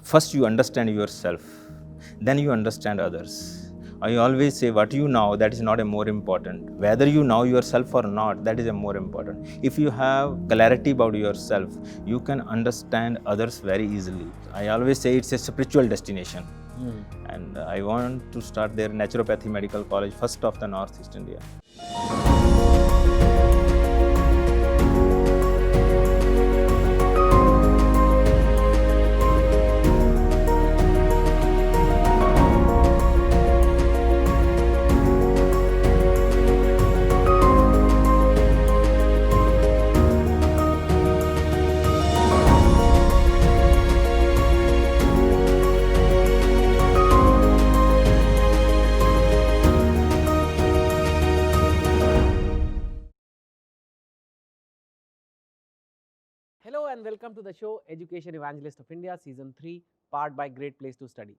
First you understand yourself, then you understand others. I always say what you know, that is not a more important. Whether you know yourself or not, that is a more important. If you have clarity about yourself, you can understand others very easily. I always say it's a spiritual destination. And I want to start their naturopathy medical college, first of the Northeast India. Hello and welcome to the show Education Evangelist of India Season 3, powered by Great Place to Study.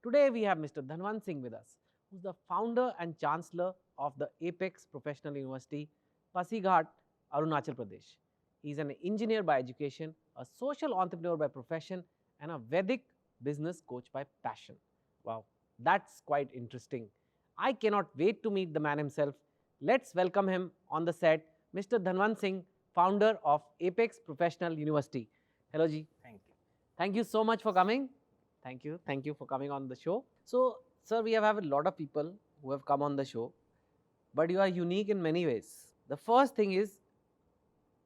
Today we have Mr. Dhanwant Singh with us, who's the founder and chancellor of the Apex Professional University, Pasighat, Arunachal Pradesh. He's an engineer by education, a social entrepreneur by profession, and a Vedic business coach by passion. Wow, that's quite interesting. I cannot wait to meet the man himself. Let's welcome him on the set, Mr. Dhanwant Singh, founder of Apex Professional University. Hello, Ji. Thank you. Thank you so much for coming. Thank you. Thank you for coming on the show. So, sir, we have a lot of people who have come on the show, but you are unique in many ways. The first thing is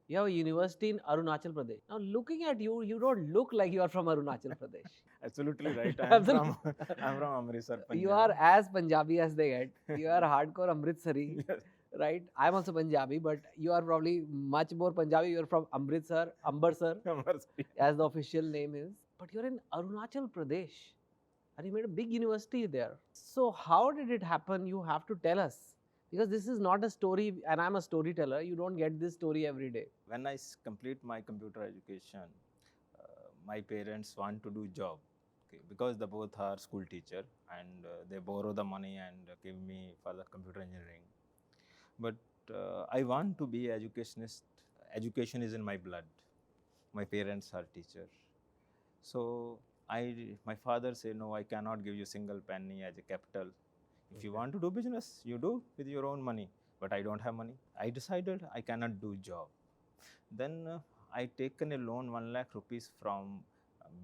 you have a university in Arunachal Pradesh. Now, looking at you, you don't look like you are from Arunachal Pradesh. Absolutely right. I'm from Amritsar, Punjab. You are as Punjabi as they get. You are hardcore Amritsari. Yes. Right? I'm also Punjabi, but you are probably much more Punjabi. You are from Amritsar, Ambersar, as the official name is. But you're in Arunachal Pradesh, and you made a big university there. So how did it happen? You have to tell us, because this is not a story, and I'm a storyteller. You don't get this story every day. When I complete my computer education, my parents want to do job, okay, because the both are school teacher, and they borrow the money and give me for the computer engineering. But I want to be educationist. Education is in my blood. My parents are teacher. So my father said, no, I cannot give you single penny as a capital. If you want to do business, you do with your own money. But I don't have money. I decided I cannot do job. Then I taken a loan 1 lakh rupees from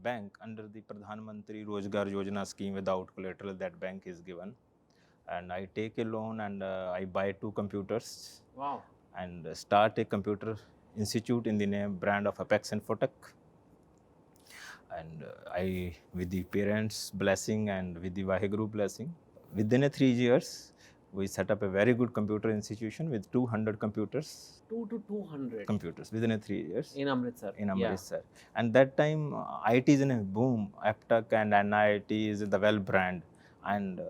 bank under the Pradhan Mantri Rozgar Yojana scheme without collateral that bank is given. And I take a loan and I buy 2 computers. Wow. And start a computer institute in the name brand of Apex Infotech. And I, with the parents' blessing and with the Vaheguru blessing, within 3 years, we set up a very good computer institution with 200 computers. 200 computers within 3 years. In Amritsar. In Amritsar. Yeah. And that time, IT is in a boom. Aptech and NIT is the well brand. And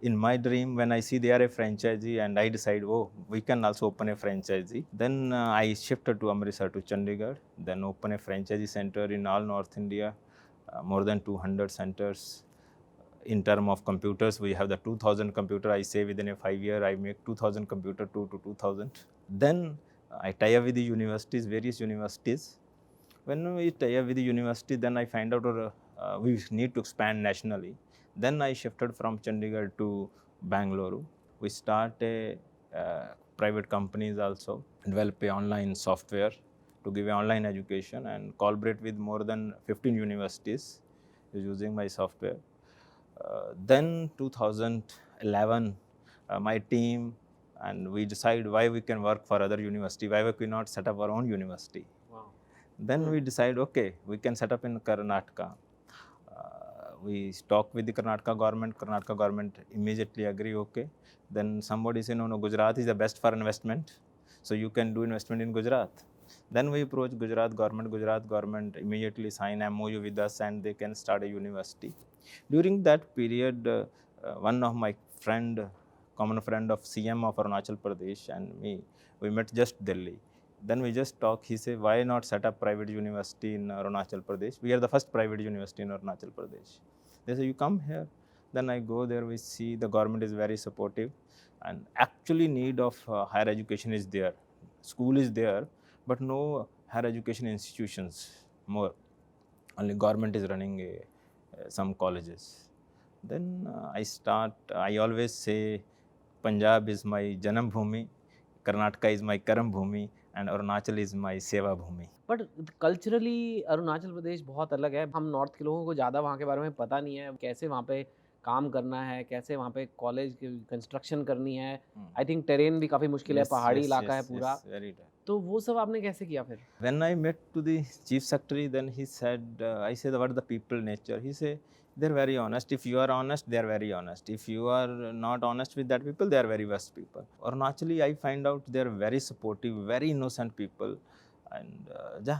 in my dream, when I see they are a franchisee and I decide, oh, we can also open a franchisee. Then I shifted to Amritsar to Chandigarh, then open a franchisee center in all North India, more than 200 centers. In term of computers, we have the 2000 computer. I say within a 5 year, I make 2000 computer, 2 to 2000. Then I tie up with the universities, various universities. When we tie up with the university, then I find out we need to expand nationally. Then I shifted from Chandigarh to Bangalore. We start a private companies also, develop a online software to give online education and collaborate with more than 15 universities using my software. Then 2011, my team and we decide why we can work for other university, why we cannot set up our own university. Wow. Then we decide, okay, we can set up in Karnataka. We talk with the Karnataka government immediately agree, okay. Then somebody say, no, Gujarat is the best for investment, so you can do investment in Gujarat. Then we approach Gujarat government immediately sign MOU with us and they can start a university. During that period, one of my common friend of CM of Arunachal Pradesh and me, we met just Delhi. Then we just talk, he said, why not set up private university in Arunachal Pradesh? We are the first private university in Arunachal Pradesh. They say, you come here. Then I go there, we see the government is very supportive and actually need of higher education is there. School is there, but no higher education institutions more. Only government is running some colleges. Then I always say Punjab is my Janam Bhumi, Karnataka is my Karam Bhumi, and Arunachal is my Seva Bhumi. But culturally Arunachal Pradesh बहुत अलग है। हम north के लोगों को ज़्यादा वहाँ के बारे में पता नहीं है, कैसे वहाँ पे काम करना है, कैसे वहाँ पे कॉलेज की कंस्ट्रक्शन करनी है। आई थिंक टेरेन भी काफ़ी मुश्किल है, पहाड़ी इलाका है पूरा। Very tough. तो वो सब आपने कैसे किया फिर? When I met to the chief secretary, then he said, I said, what is the people nature? He said, they're very honest. If you are honest, they're very honest. If you are not honest with that people, they are very worst people. Or naturally, I find out they're very supportive, very innocent people. And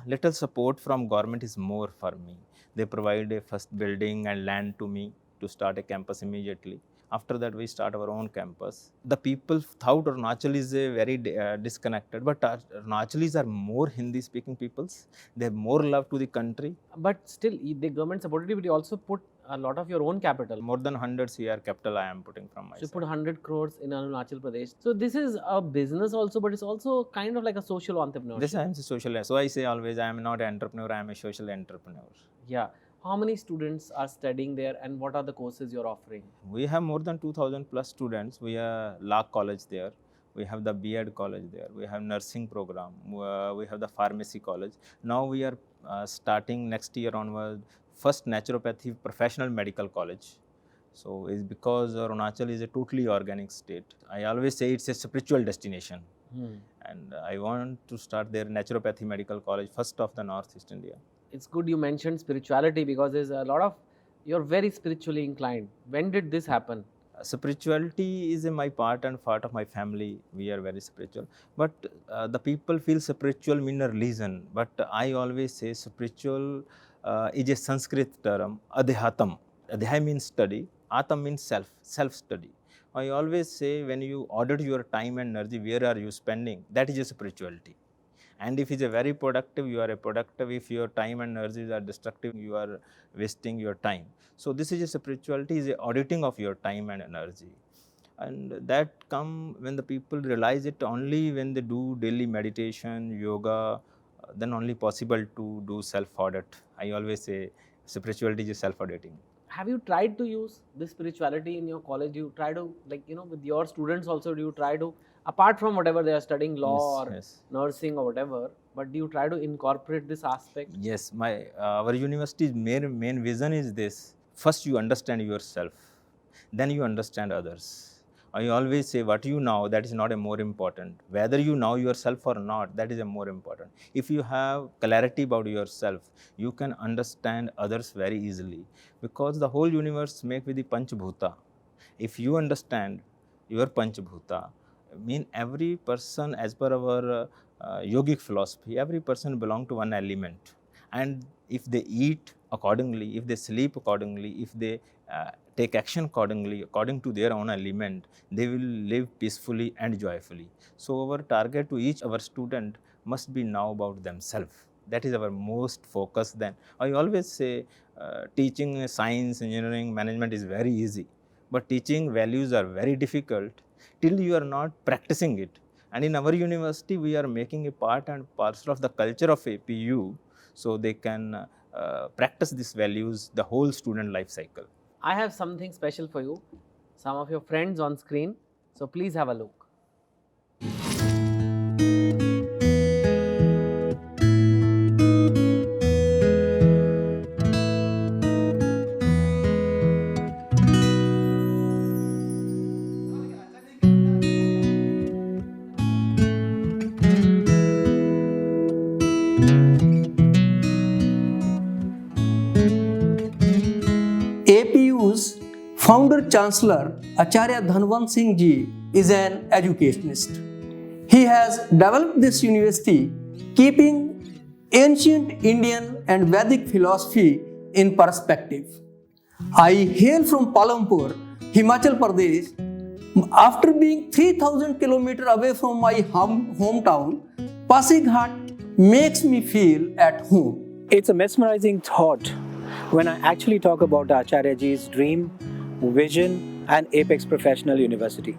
little support from government is more for me. They provide a first building and land to me to start a campus immediately. After that, we start our own campus. The people thought Arunachal is a very disconnected, but Arunachalis are more Hindi-speaking peoples. They have more love to the country. But still, the government supported you, but you also put a lot of your own capital. More than 100 CR capital I am putting from my So you side. put 100 crores in Arunachal Pradesh. So this is a business also, but it's also kind of like a social entrepreneurship. This I am a social. So I say always, I am not an entrepreneur. I am a social entrepreneur. Yeah. How many students are studying there, and what are the courses you're offering? We have more than 2,000 plus students. We have law college there. We have the B.Ed college there. We have nursing program. We have the pharmacy college. Now we are starting next year onward first naturopathy professional medical college. So it's because Arunachal is a totally organic state. I always say it's a spiritual destination. And I want to start their naturopathy medical college, first of the Northeast India. It's good you mentioned spirituality, because there's a lot of, you're very spiritually inclined. When did this happen? Spirituality is my part and part of my family. We are very spiritual. But the people feel spiritual mean a religion. But I always say spiritual is a Sanskrit term, adhyatam. Adhyay means study, atam means self-study. I always say when you audit your time and energy, where are you spending? That is a spirituality. And if it's a very productive, you are a productive. If your time and energies are destructive, you are wasting your time. So this is a spirituality, is a auditing of your time and energy. And that come when the people realize it only when they do daily meditation, yoga, then only possible to do self-audit. I always say spirituality is self-auditing. Have you tried to use this spirituality in your college? Do you try to, like, with your students also, do you try to, apart from whatever they are studying, law or nursing or whatever, but do you try to incorporate this aspect? Yes, our university's main vision is this. First, you understand yourself, then you understand others. I always say what you know, that is not a more important. Whether you know yourself or not, that is a more important. If you have clarity about yourself, you can understand others very easily, because the whole universe made with the Panchabhuta. If you understand your Panchabhuta, mean every person, as per our yogic philosophy, every person belongs to one element. And if they eat accordingly, if they sleep accordingly, if they take action accordingly, according to their own element, they will live peacefully and joyfully. So our target to each our student must be now about themselves. That is our most focus. Then I always say teaching science, engineering, management is very easy, but teaching values are very difficult till you are not practicing it. And in our university, we are making a part and parcel of the culture of APU, so they can practice these values the whole student life cycle. I have something special for you, some of your friends on screen, so please have a look. APU's founder chancellor Acharya Dhanwant Singh Ji is an educationist. He has developed this university keeping ancient Indian and Vedic philosophy in perspective. I hail from Palampur, Himachal Pradesh. After being 3,000 kilometers away from my hometown, Pasighat makes me feel at home. It's a mesmerizing thought when I actually talk about Acharya Ji's dream, vision, and Apex Professional University.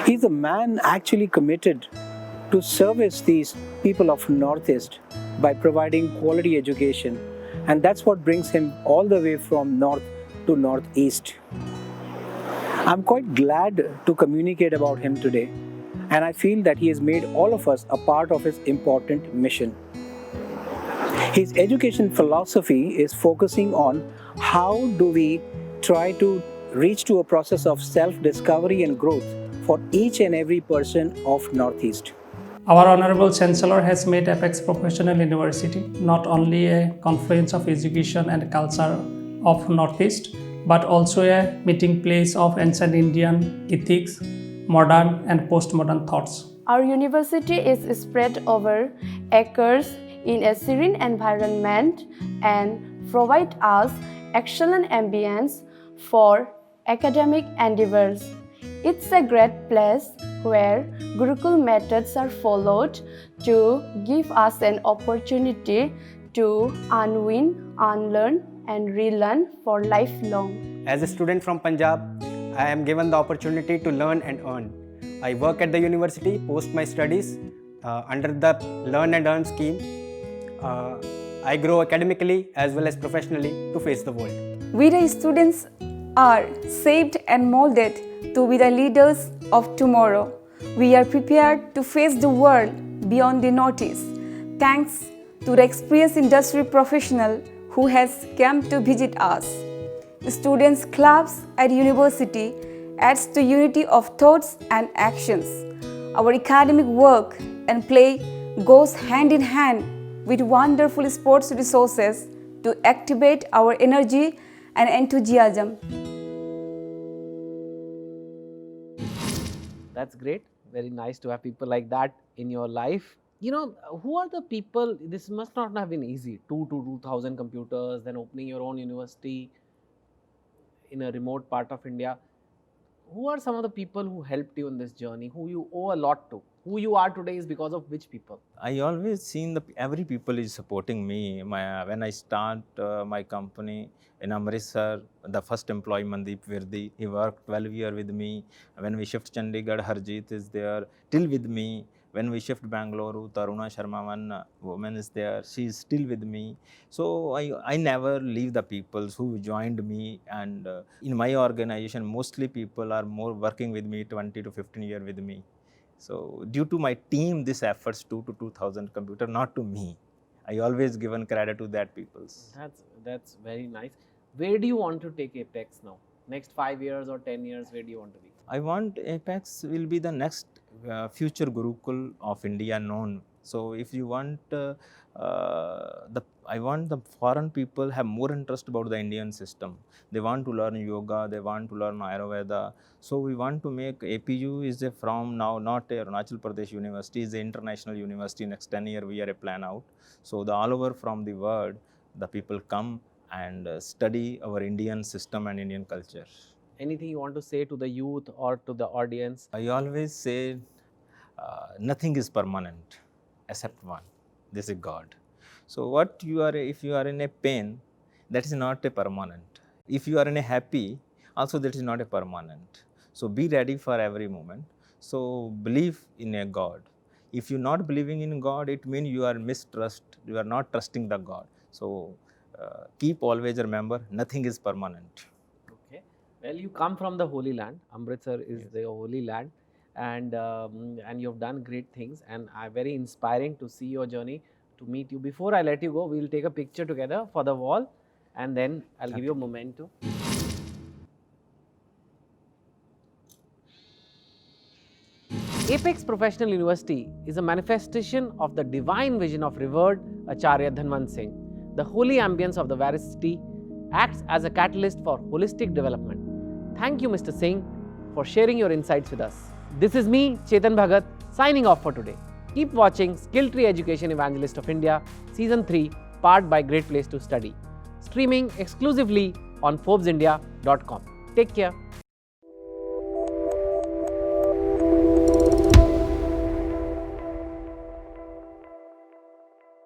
He's a man actually committed to service these people of Northeast by providing quality education And that's what brings him all the way from north to northeast. I'm quite glad to communicate about him today, and I feel that he has made all of us a part of his important mission. His education philosophy is focusing on how do we try to reach to a process of self-discovery and growth for each and every person of Northeast. Our Honorable Chancellor has made Apex Professional University not only a confluence of education and culture of Northeast, but also a meeting place of ancient Indian ethics, modern and postmodern thoughts. Our university is spread over acres in a serene environment and provide us excellent ambience for academic endeavors. It's a great place where Gurukul methods are followed to give us an opportunity to unwind, unlearn and relearn for lifelong. As a student from Punjab, I am given the opportunity to learn and earn. I work at the university post my studies under the Learn and Earn scheme. I grow academically as well as professionally to face the world. We the students are shaped and molded to be the leaders of tomorrow. We are prepared to face the world beyond the notice, thanks to the experienced industry professional who has come to visit us. The students' clubs at university adds to unity of thoughts and actions. Our academic work and play goes hand in hand with wonderful sports resources to activate our energy and enthusiasm. That's great. Very nice to have people like that in your life. You know, who are the people? This must not have been easy. 2,000 computers, then opening your own university in a remote part of India. Who are some of the people who helped you in this journey, who you owe a lot to? Who you are today is because of which people? I always seen every people is supporting me. When I start my company in Amritsar, the first employee Mandeep Virdi, he worked 12 years with me. When we shift Chandigarh, Harjeet is there till with me. When we shift Bangalore, Taruna Sharma, one woman is there, she is still with me. So I never leave the people who joined me, and in my organization, mostly people are more working with me 20 to 15 years with me. So due to my team, this efforts 2 to 2,000 computer, not to me. I always given credit to that peoples. That's very nice. Where do you want to take Apex now? Next 5 years or 10 years, where do you want to be? I want Apex will be the next future Gurukul of India known. So if you want, I want the foreign people have more interest about the Indian system. They want to learn yoga, they want to learn Ayurveda. So we want to make APU is from now not a Arunachal Pradesh University, is an international university. Next 10 years we are a plan out. So the all over from the world, the people come and study our Indian system and Indian culture. Anything you want to say to the youth or to the audience? I always say nothing is permanent except one. This is God. So what you are, if you are in a pain, that is not a permanent. If you are in a happy, also that is not a permanent. So be ready for every moment. So believe in a God. If you are not believing in God, it means you are mistrust. You are not trusting the God. So keep always remember, nothing is permanent. Okay. Well, you come from the Holy Land. Amritsar is the Holy Land, and you have done great things. And very inspiring to see your journey. To meet you. Before I let you go, we will take a picture together for the wall, and then I'll give you a memento. Apex Professional University is a manifestation of the divine vision of revered Acharya Dhanvant Singh. The holy ambience of the varsity acts as a catalyst for holistic development. Thank you, Mr. Singh, for sharing your insights with us. This is me, Chetan Bhagat, signing off for today. Keep watching Skill Tree Education Evangelist of India, Season 3, powered by Great Place to Study, streaming exclusively on ForbesIndia.com. Take care.